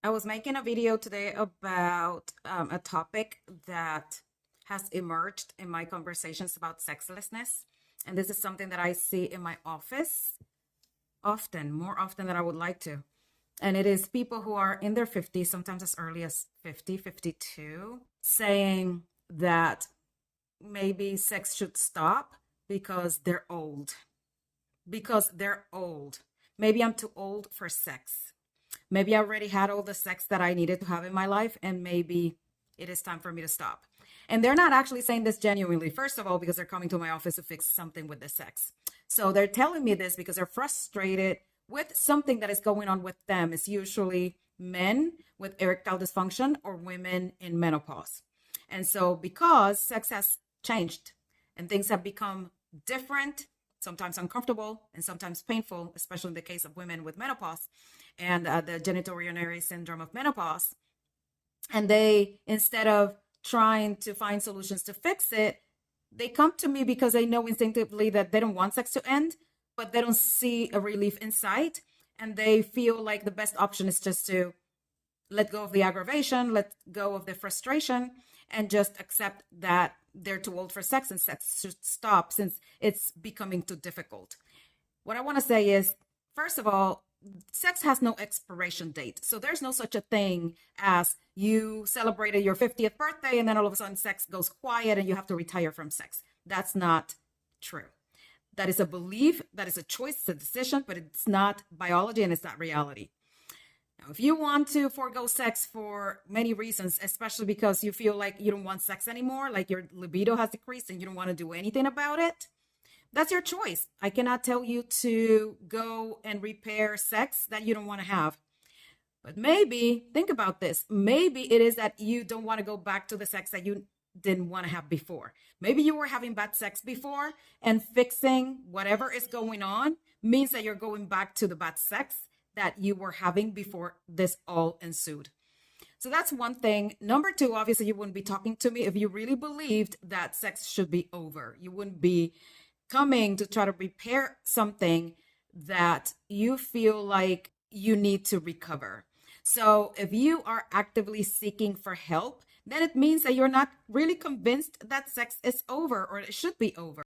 I was making a video today about a topic that has emerged in my conversations about sexlessness. And this is something that I see in my office often, more often than I would like to. And it is people who are in their 50s, sometimes as early as 50, 52, saying that maybe sex should stop because they're old. Because they're old. Maybe I'm too old for sex. Maybe I already had all the sex that I needed to have in my life, and maybe it is time for me to stop. And they're not actually saying this genuinely, first of all, because they're coming to my office to fix something with the sex. So they're telling me this because they're frustrated with something that is going on with them. It's usually men with erectile dysfunction or women in menopause. And so, because sex has changed and things have become different, sometimes uncomfortable and sometimes painful, especially in the case of women with menopause and the genitourinary syndrome of menopause. And they, instead of trying to find solutions to fix it, they come to me because they know instinctively that they don't want sex to end, but they don't see a relief in sight. And they feel like the best option is just to let go of the aggravation, let go of the frustration, and just accept that they're too old for sex and sex should stop since it's becoming too difficult. What I want to say is, first of all, sex has no expiration date. So there's no such a thing as you celebrated your 50th birthday and then all of a sudden sex goes quiet and you have to retire from sex. That's not true. That is a belief, that is a choice, it's a decision, but it's not biology and it's not reality. Now, if you want to forego sex for many reasons, especially because you feel like you don't want sex anymore, like your libido has decreased and you don't want to do anything about it, that's your choice. I cannot tell you to go and repair sex that you don't want to have. But maybe, think about this. Maybe it is that you don't want to go back to the sex that you didn't want to have before. Maybe you were having bad sex before, and fixing whatever is going on means that you're going back to the bad sex that you were having before this all ensued. So that's one thing. Number two, obviously, you wouldn't be talking to me if you really believed that sex should be over. You wouldn't be coming to try to repair something that you feel like you need to recover. So if you are actively seeking for help, then it means that you're not really convinced that sex is over or it should be over.